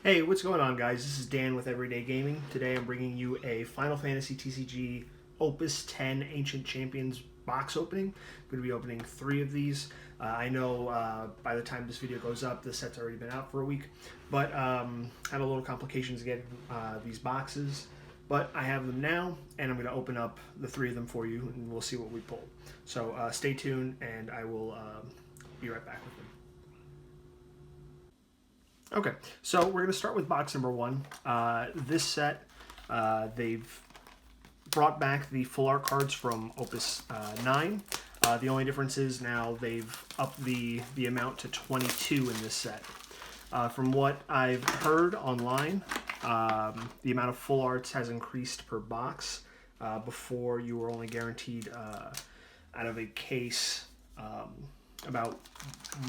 Hey, what's going on, guys? This is Dan with Everyday Gaming. Today I'm bringing you a Final Fantasy TCG Opus X Ancient Champions box opening. I'm going to be opening 3 of these. I know by the time this video goes up, the set's already been out for a week, but had a little complications getting these boxes. But I have them now, and I'm going to open up the 3 of them for you, and we'll see what we pull. So stay tuned, and I will be right back with them. Okay, so we're going to start with box number 1. This set, they've brought back the full art cards from Opus 9. The only difference is now they've upped the amount to 22 in this set. From what I've heard online, the amount of full arts has increased per box. Before, you were only guaranteed out of a case about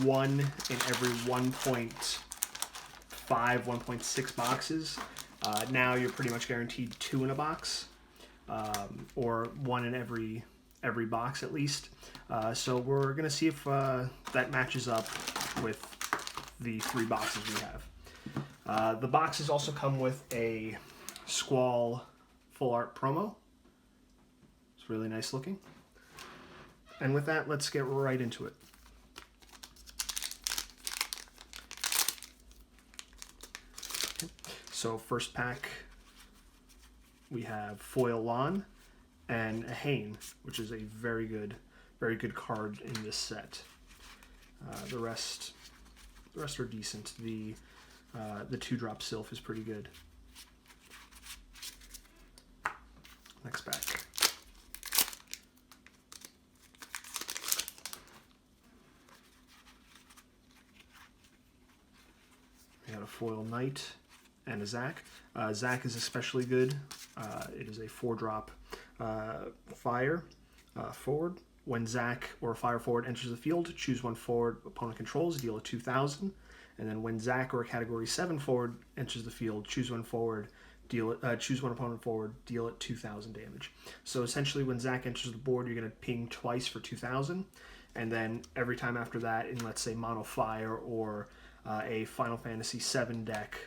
1 in every 1.6 boxes. Now you're pretty much guaranteed 2 in a box, or 1 in every box at least. So we're gonna see if that matches up with the 3 boxes we have. The boxes also come with a Squall full art promo. It's really nice looking. And with that, let's get right into it. So first pack, we have Foil Lon and a Hane, which is a very good card in this set. The rest are decent. The 2-drop Sylph is pretty good. Next pack. We got a Foil Knight and a Zac. Zac is especially good. It is a 4-drop fire forward. When Zac or fire forward enters the field, choose 1 forward opponent controls, deal it 2,000. And then when Zac or a category 7 forward enters the field, choose 1 forward, choose 1 opponent forward, deal it 2,000 damage. So essentially, when Zac enters the board, you're going to ping twice for 2,000, and then every time after that, in let's say Mono Fire or a Final Fantasy VII deck,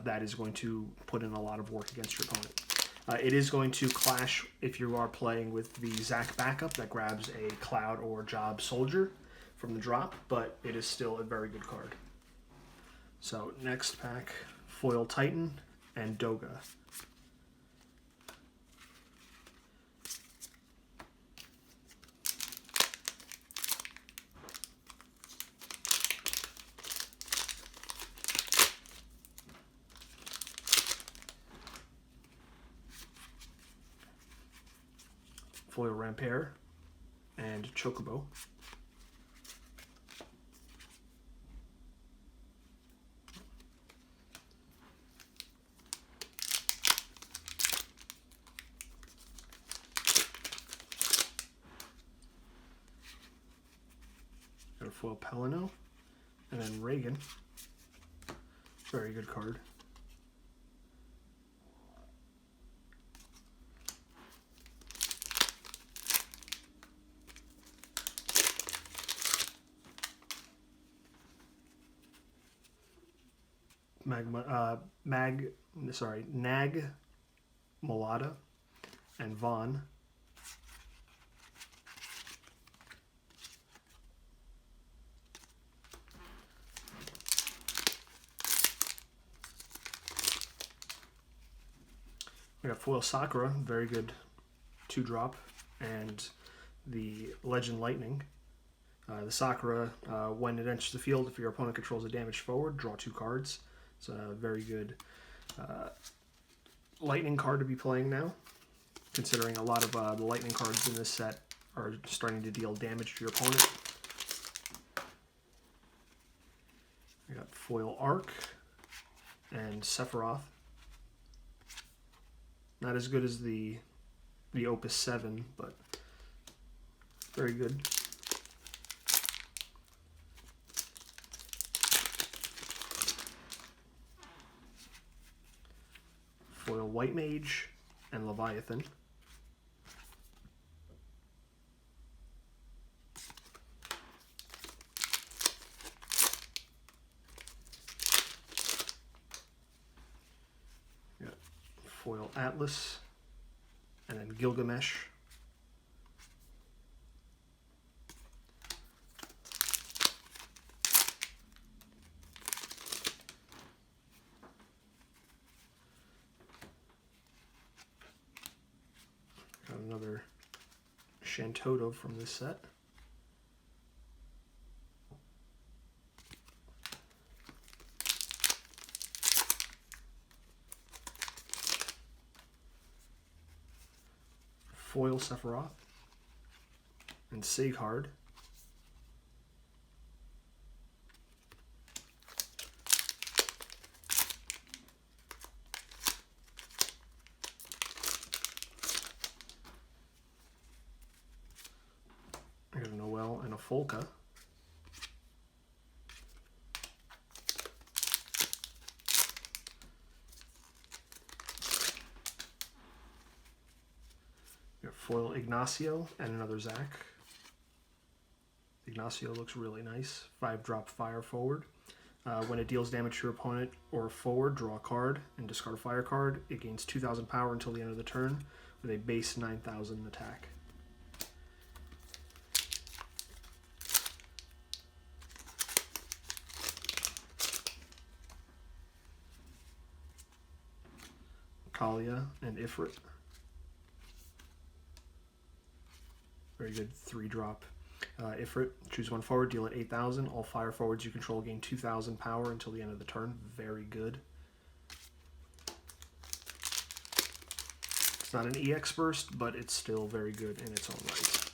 that is going to put in a lot of work against your opponent. It is going to clash if you are playing with the Zac backup that grabs a Cloud or Job Soldier from the drop, but it is still a very good card. So next pack, Foil Titan and Doga. Foil Rampare and Chocobo. Got a Foil Pelino and then Reagan. Very good card. Nag Mulata and Vaughn. We got Foil Sakura, very good 2-drop, and the Legend Lightning. The Sakura, when it enters the field, if your opponent controls a damage forward, draw 2 cards. It's a very good lightning card to be playing now, considering a lot of the lightning cards in this set are starting to deal damage to your opponent. We got Foil Arc and Sephiroth. Not as good as the Opus 7, but very good. Foil White Mage and Leviathan. foil Atlas, and then Gilgamesh. Got another Shantoto from this set. Foil Sephiroth and Sighard. I got a Noel and a Folka. Foil Ignacio and another Zac. Ignacio looks really nice. 5-drop fire forward. When it deals damage to your opponent or forward, draw a card and discard a fire card. It gains 2,000 power until the end of the turn with a base 9,000 attack. Kalia and Ifrit. Very good 3-drop. Ifrit, choose one forward, deal it 8,000. All fire forwards you control gain 2,000 power until the end of the turn. Very good. It's not an EX burst, but it's still very good in its own right.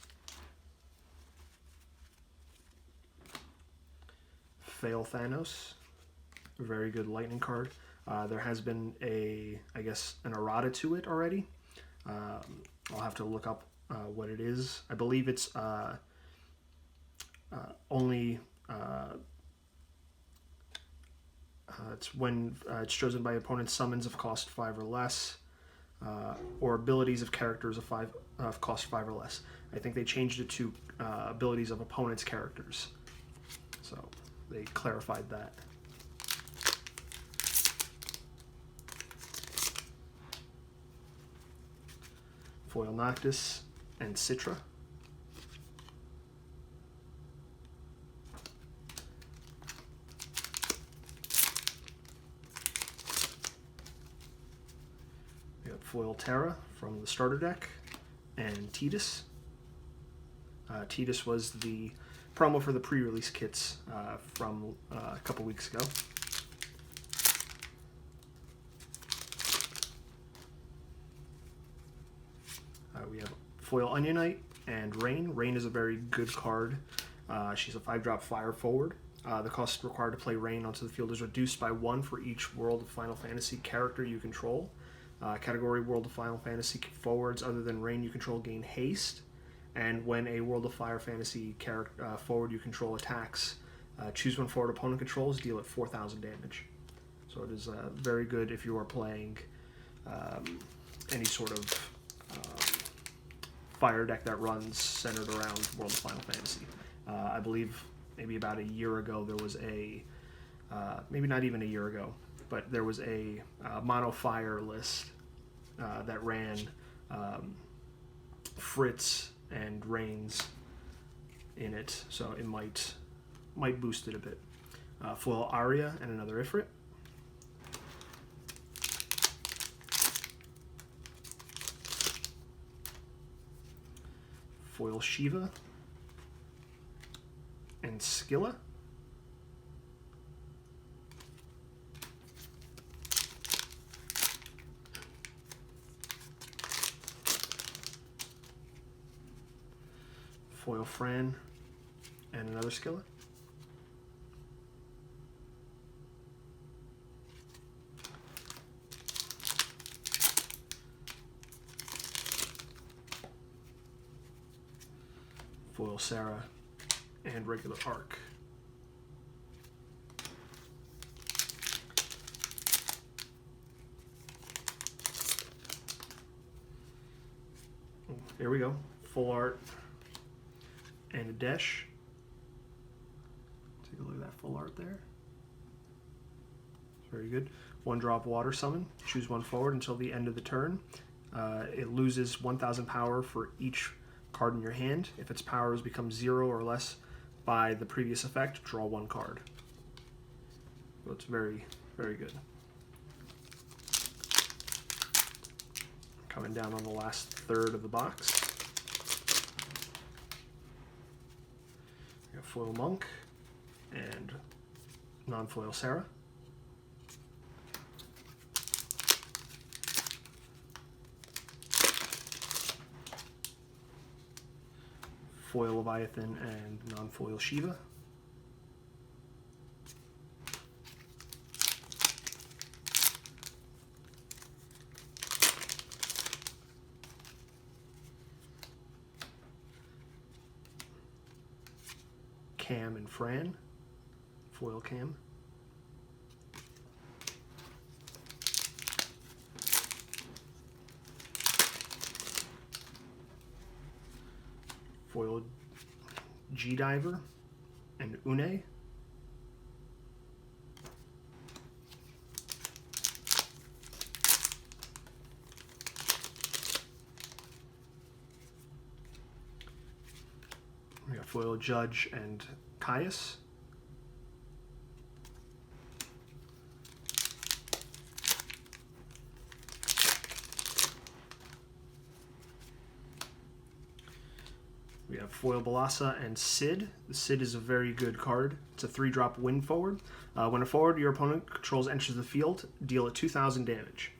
Fail Thanos, a very good lightning card. There has been an errata to it already. I'll have to look up what it is. I believe it's it's when it's chosen by opponent's summons of cost 5 or less, or abilities of characters of cost 5 or less. I think they changed it to abilities of opponent's characters, so they clarified that. Foil Noctis and Citra. We got Foil Terra from the starter deck and Tidus. Tidus was the promo for the pre-release kits from a couple weeks ago. We have Foil Onionite and Rain. Rain is a very good card. She's a 5-drop fire forward. The cost required to play Rain onto the field is reduced by 1 for each World of Final Fantasy character you control. Category World of Final Fantasy forwards other than Rain you control gain haste. And when a World of Fire Fantasy character forward you control attacks, choose one forward opponent controls, deal it 4,000 damage. So it is very good if you are playing any sort of fire deck that runs centered around World of Final Fantasy. I believe maybe about a year ago there was maybe not even a year ago, but there was a mono fire list that ran Fritz and Reigns in it, so it might boost it a bit. Foil Arya and another Ifrit. Foil Shiva and Skilla. Foil Fran and another Skilla. Foil Sarah and regular Arc. Here we go. Full art and a Desh. Take a look at that full art there. It's Very good. 1-drop water summon. Choose one forward until the end of the turn. It loses 1,000 power for each card in your hand. If its power has become 0 or less by the previous effect, draw 1 card. So it's very, very good. Coming down on the last third of the box. We got foil Monk and non-foil Sarah. Foil Leviathan and non-foil Shiva. Cam and Fran. Foil Cam. Foil G-Diver and Une. We got foil Judge and Caius. We have foil Balassa and Sid. The Sid is a very good card. It's a 3-drop wind forward. When a forward your opponent controls enters the field, deal it 2,000 damage.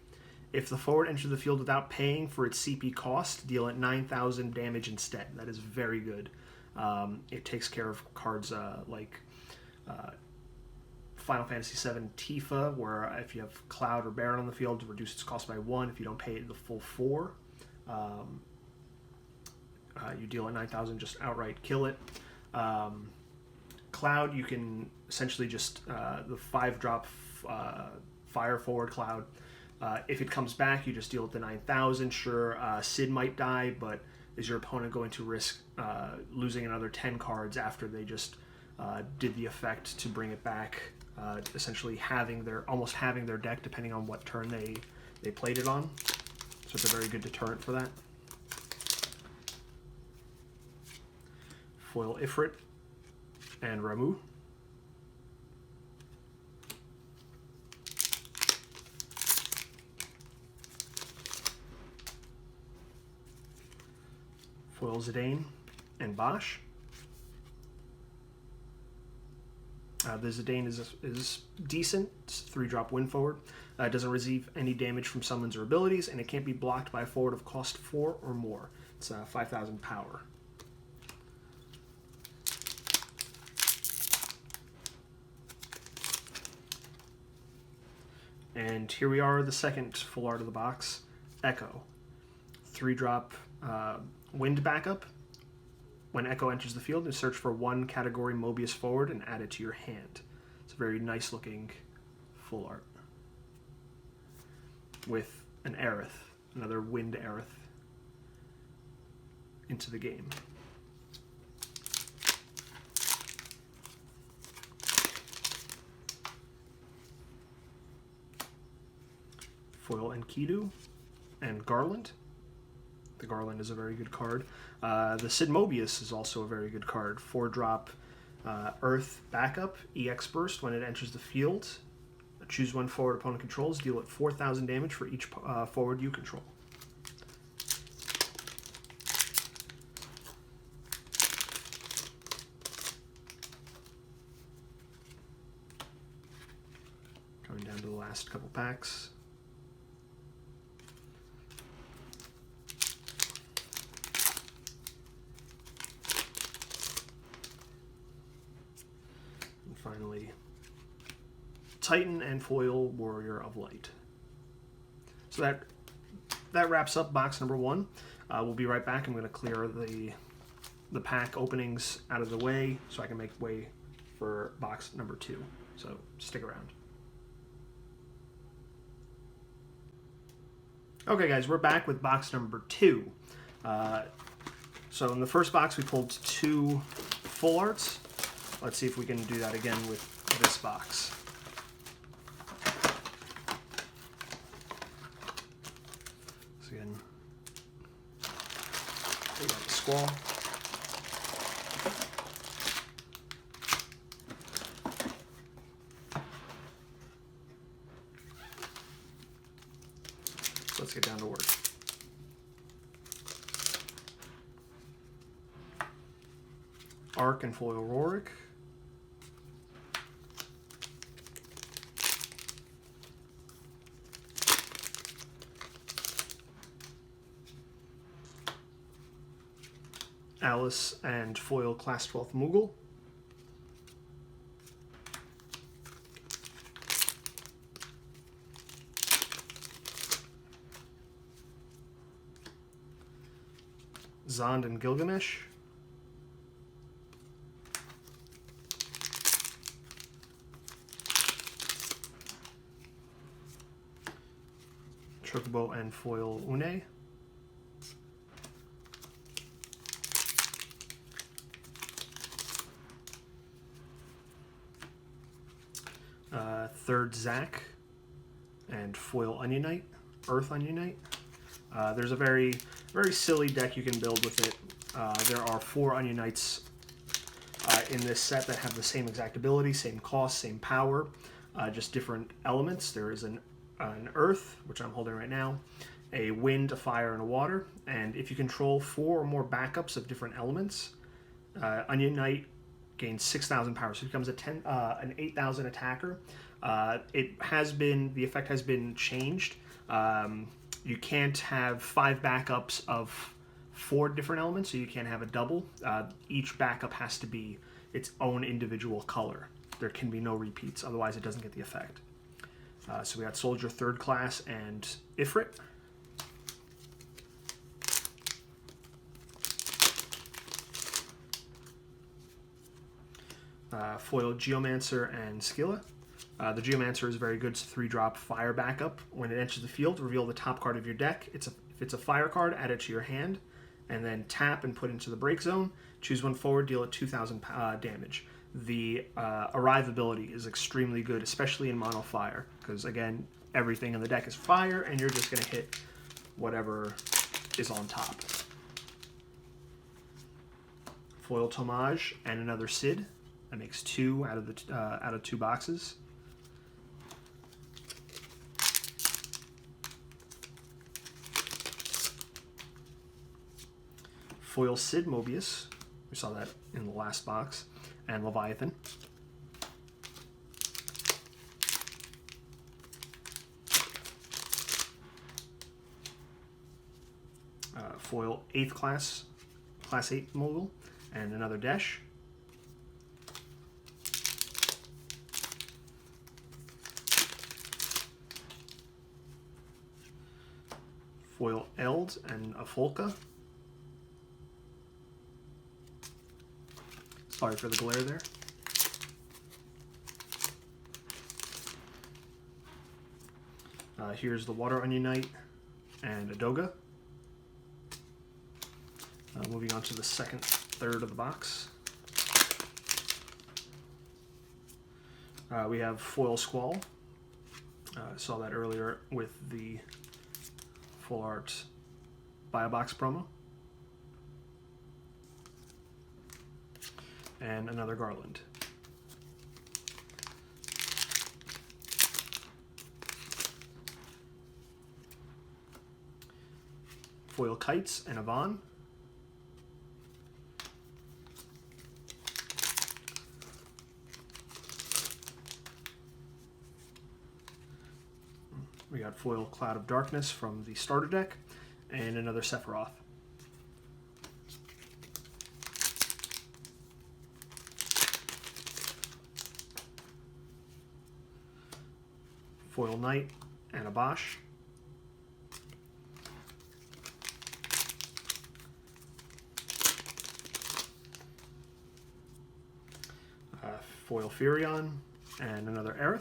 If the forward enters the field without paying for its CP cost, deal it 9,000 damage instead. That is very good. It takes care of cards like Final Fantasy VII Tifa, where if you have Cloud or Baron on the field, to reduce its cost by 1. If you don't pay it the full 4, you deal at 9,000, just outright kill it. Cloud, you can essentially just the 5-drop fire forward Cloud. If it comes back, you just deal at the 9,000. Sure, Sid might die, but is your opponent going to risk losing another 10 cards after they just did the effect to bring it back? Essentially almost having their deck, depending on what turn they played it on. So it's a very good deterrent for that. Foil Ifrit and Ramu. Foil Zidane and Bosch. The Zidane is decent. It's 3-drop wind forward. It doesn't receive any damage from summons or abilities, and it can't be blocked by a forward of cost 4 or more. It's 5,000 power. And here we are, the second full art of the box. Echo. 3-drop wind backup. When Echo enters the field, you search for 1 category Mobius forward and add it to your hand. It's a very nice looking full art. With an Aerith, another wind Aerith, into the game. Foil Enkidu and Garland. The Garland is a very good card. The Sid Mobius is also a very good card. 4-drop Earth backup, EX burst. When it enters the field, choose 1 forward opponent controls, deal it 4,000 damage for each forward you control. Coming down to the last couple packs. Finally, Titan and foil Warrior of Light. So that wraps up box number 1. We'll be right back. I'm going to clear the pack openings out of the way so I can make way for box number 2. So stick around. Okay, guys, we're back with box number 2. So in the first box, we pulled 2 full arts. Let's see if we can do that again with this box. again, we got the Squall. So let's get down to work. Arc and foil Rorik. Alice and foil Class 12 Moogle. Zond and Gilgamesh. Chocobo and foil Une. Third Zack and foil Onion Earth Onion There's a very silly deck you can build with it. There are 4 Onion Knights in this set that have the same exact ability, same cost, same power, just different elements. There is an Earth, which I'm holding right now, a Wind, a Fire, and a Water. And if you control 4 or more backups of different elements, Onion Knight gains 6,000 power, so it becomes an 8,000 attacker. The effect has been changed. You can't have 5 backups of 4 different elements, so you can't have a double. Each backup has to be its own individual color. There can be no repeats, otherwise it doesn't get the effect. So we got Soldier 3rd Class and Ifrit. Foil Geomancer and Skilla. The Geomancer is very good. It's a 3-drop fire backup. When it enters the field, reveal the top card of your deck. If it's a fire card, add it to your hand, and then tap and put into the break zone. Choose one forward, deal it 2,000 damage. The Arrive ability is extremely good, especially in mono fire, because again, everything in the deck is fire, and you're just going to hit whatever is on top. Foil Tomage and another Sid. That makes 2 out of 2 boxes. Foil Sid Mobius. We saw that in the last box. And Leviathan. Foil 8th Class 8 Mogul. And another Desh. Foil Eld and a Folka. Sorry for the glare there. Here's the Water Onion Knight and a Doga. Moving on to the second third of the box. We have Foil Squall. Saw that earlier with the Full Art Buy a Box promo. And another Garland. Foil Kites and Avon. We got foil Cloud of Darkness from the starter deck, and another Sephiroth. Foil Knight and a Bosch. Foil Furion and another Aerith.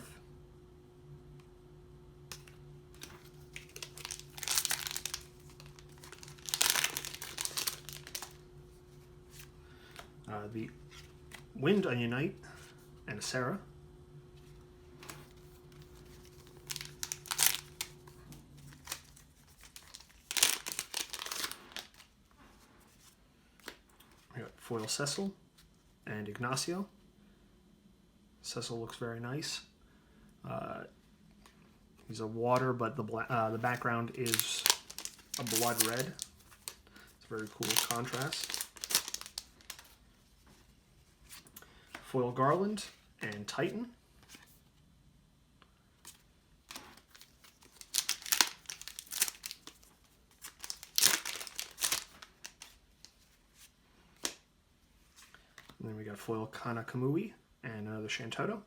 The Wind Onion Knight and a Sarah. foil Cecil and Ignacio. Cecil looks very nice. He's a water, but the background is a blood red. It's a very cool contrast. Foil Garland and Titan. And then we got foil Kana Kamui and another Shantoto.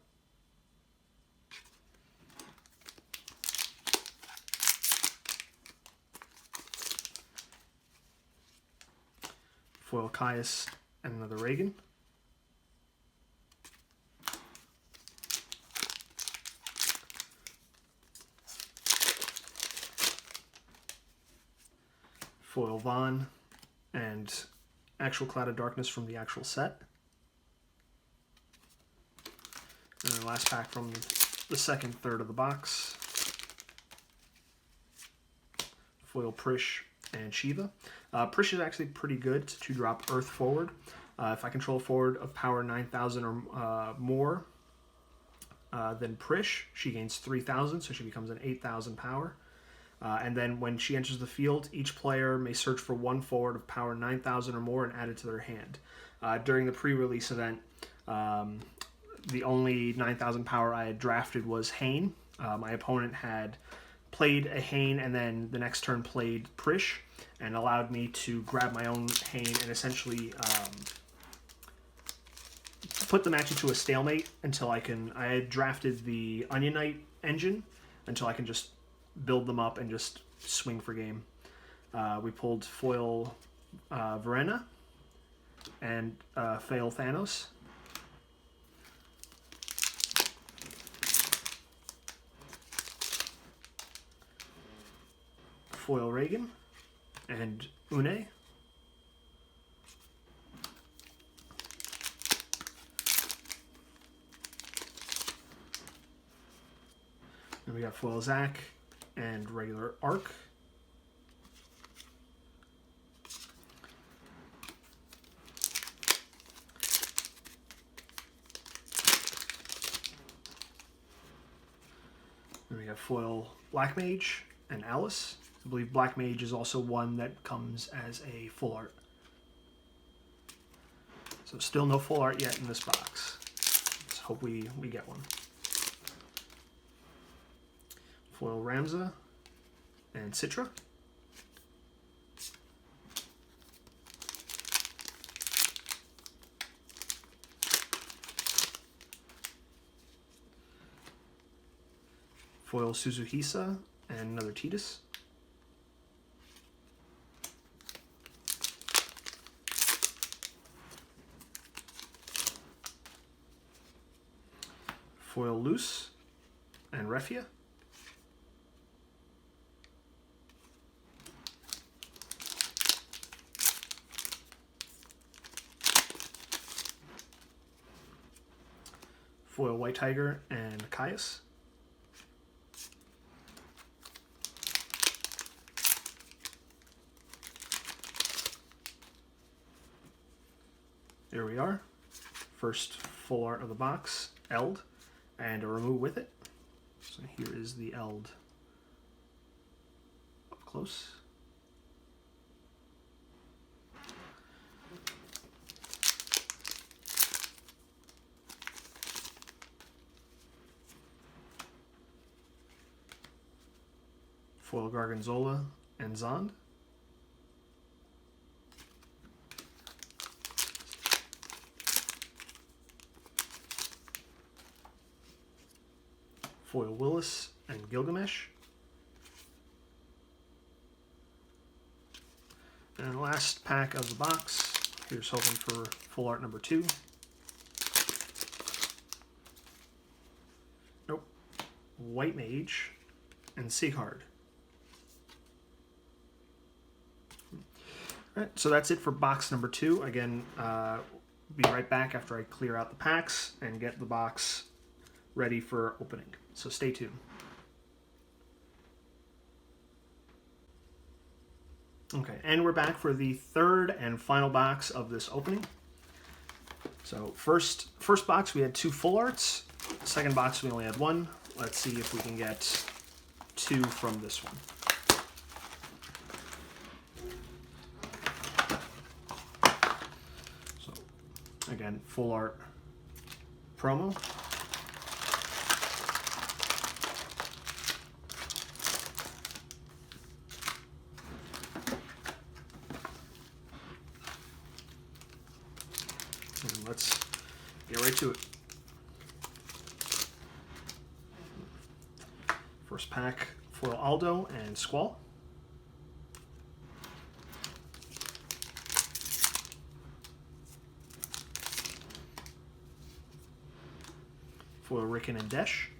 Foil Caius and another Reagan. Foil Vaughn and actual Cloud of Darkness from the actual set. And then last pack from the second third of the box. Foil Prish and Shiva. Prish is actually pretty good. It's a 2-drop Earth forward. If I control a forward of power 9,000 or more than Prish, she gains 3,000, so she becomes an 8,000 power. And then when she enters the field, each player may search for one forward of power 9,000 or more and add it to their hand. During the pre-release event, the only 9,000 power I had drafted was Hane. My opponent had played a Hane and then the next turn played Prish and allowed me to grab my own Hane and essentially put the match into a stalemate until I had drafted the Onion Knight engine until I can just build them up and just swing for game. We pulled foil Verena and fail Thanos. Foil Reagan and Une. And we got foil Zack and regular Arc. And we have foil Black Mage and Alice. I believe Black Mage is also one that comes as a full art. So still no full art yet in this box. Let's hope we get one. Foil Ramza and Citra. Foil Suzuhisa and another Tidus. Foil Luce and Refia. Foil White Tiger and Caius. There we are. First full art of the box, Eld, and a remove with it. So here is the Eld up close. Foil Gargonzola and Zond. Foil Willis and Gilgamesh. And last pack of the box. Here's hoping for full art number 2. Nope. White Mage and Seaguard. Alright, so that's it for box number 2. Again, be right back after I clear out the packs and get the box ready for opening. So stay tuned. Okay, and we're back for the third and final box of this opening. So first box we had 2 full arts. Second box we only had 1. Let's see if we can get 2 from this one. So again, full art promo. And let's get right to it. First pack, foil Aldo and Squall. Foil Rickon and Desh.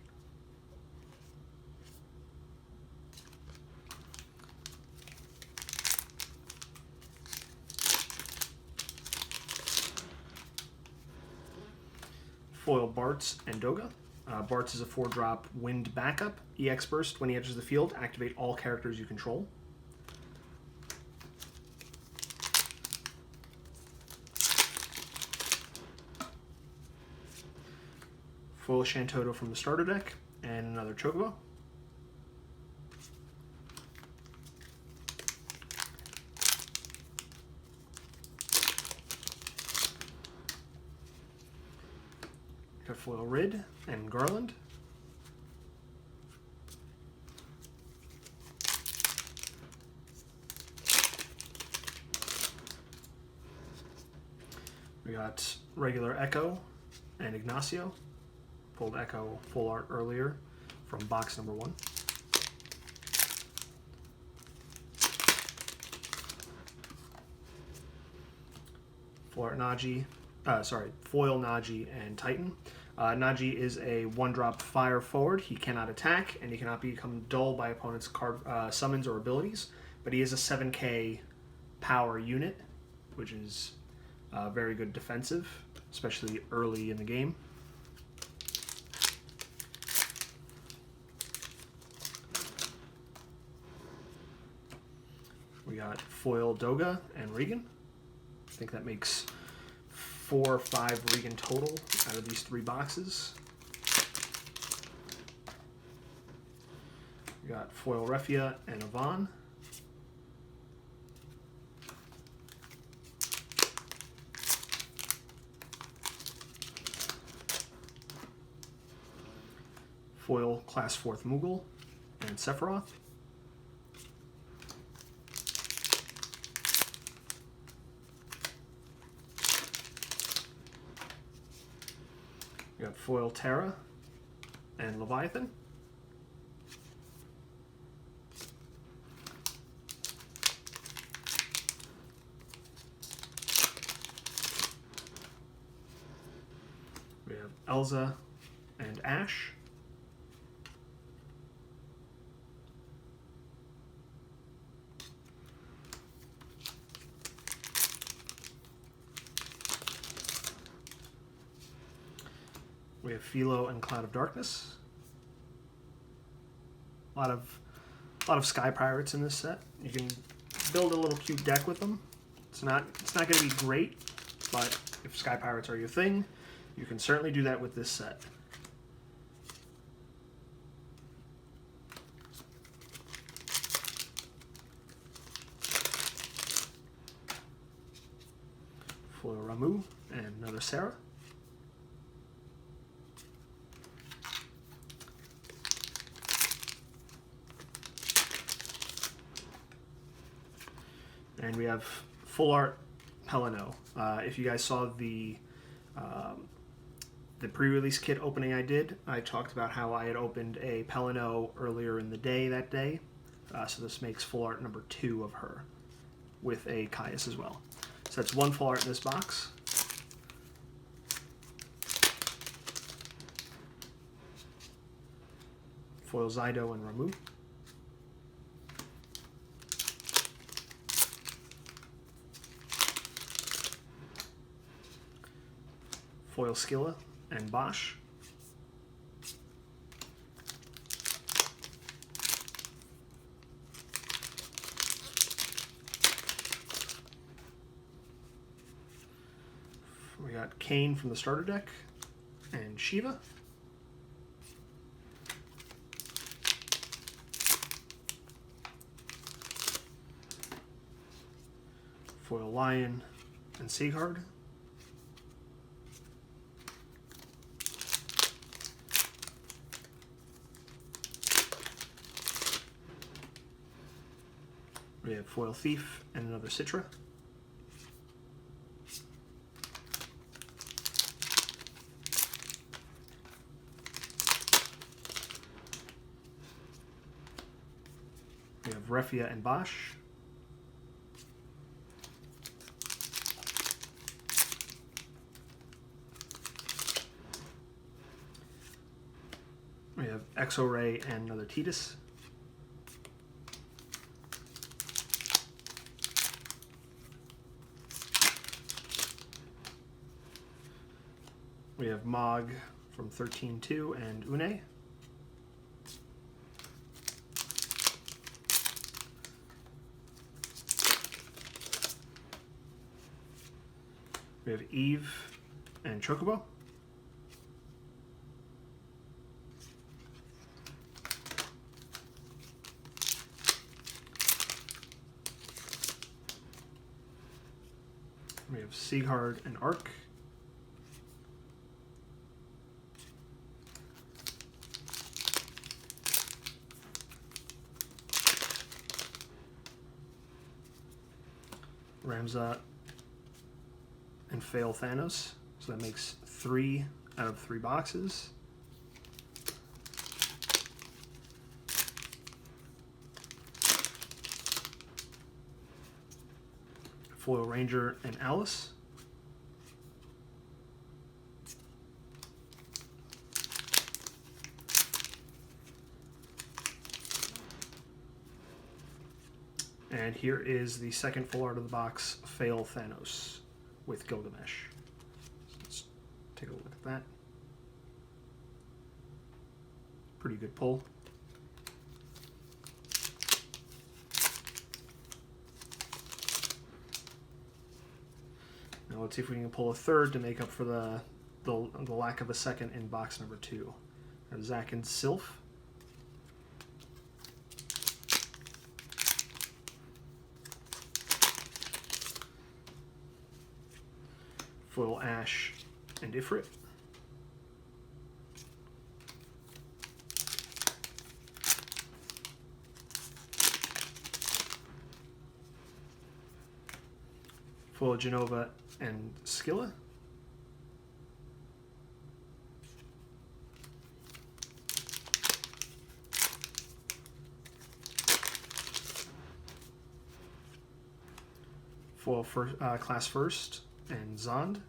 Foil Bartz and Doga. Bartz is a 4-drop wind backup. EX burst. When he enters the field, activate all characters you control. Foil Shantoto from the starter deck, and another Chocobo. Got foil Rid and Garland. We got regular Echo and Ignacio. Pulled Echo full art earlier from box number 1. Full art Naji, foil Naji and Titan. Naji is a 1-drop fire forward. He cannot attack, and he cannot become dull by opponents' card summons or abilities, but he is a 7k power unit, which is very good defensive, especially early in the game. We got foil Doga and Regan. I think that makes 4 or 5 Regan total out of these 3 boxes. We got foil Refia and Yvonne. Foil Class 4th Moogle and Sephiroth. We got foil Terra and Leviathan. We have Elza and Ash. We have Philo and Cloud of Darkness. A lot of Sky Pirates in this set. You can build a little cute deck with them. It's not going to be great, but if Sky Pirates are your thing, you can certainly do that with this set. Foil Ramu and another Sarah. And we have full art Pelino. If you guys saw the pre-release kit opening I talked about how I had opened a Pelino earlier in the day that day. So this makes full art number 2 of her with a Caius as well. So that's 1 full art in this box. Foil Zydo and Ramu. Foil Skilla and Bosch. We got Kane from the starter deck, and Shiva. Foil Lion and Seaguard. We have Foil Thief and another Citra. We have Refia and Bosch. We have Exo-Ray and another Tidus. We have Mog from 13-2 and Une. We have Eve and Chocobo. We have Seaguard and Arc. Ramza and Fail Thanos. So that makes 3 out of 3 boxes. Foil Ranger and Alice. And here is the second full art of the box, Fail Thanos with Gilgamesh. So let's take a look at that. Pretty good pull. Now let's see if we can pull a third to make up for the lack of a second in box number 2. We have Zack and Sylph. Foil Ash and Ifrit. Foil Genova and Skilla. Foil Class First and Zond.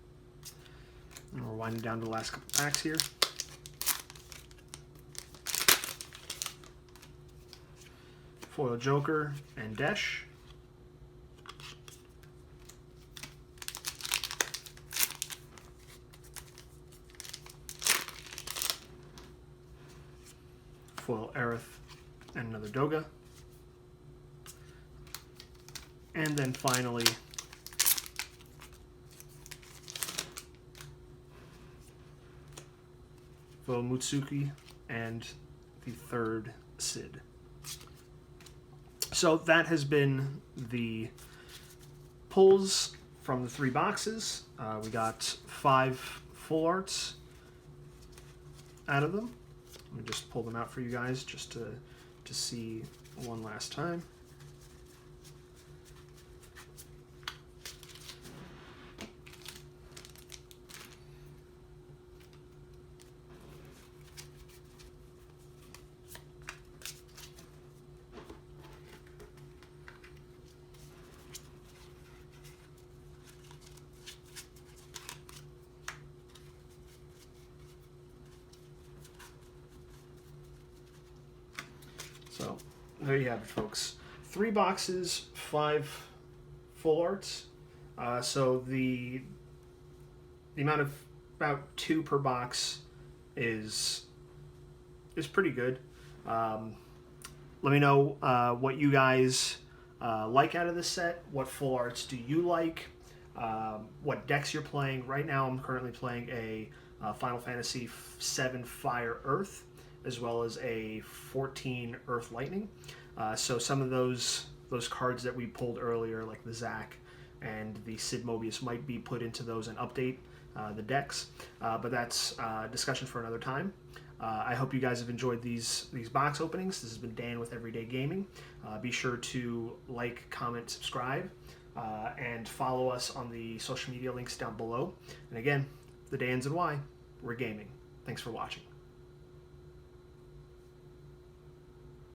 And we're winding down to the last couple packs here. Foil Joker and Desh. Foil Aerith and another Doga. And then finally, foil Mutsuki and the third Sid. So that has been the pulls from the 3 boxes. We got 5 full arts out of them. Let me just pull them out for you guys just to see one last time. So there you have it, folks. 3 boxes, 5 full arts. So the amount of about 2 per box is pretty good. Let me know what you guys like out of this set. What full arts do you like? what decks you're playing. Right now, I'm currently playing a Final Fantasy VII Fire Earth, as well as a 14 Earth Lightning. So some of those cards that we pulled earlier, like the Zac and the Sid Mobius, might be put into those and update the decks. But that's discussion for another time. I hope you guys have enjoyed these box openings. This has been Dan with Everyday Gaming. Be sure to like, comment, subscribe, and follow us on the social media links down below. And again, the Dans and Why, we're gaming. Thanks for watching.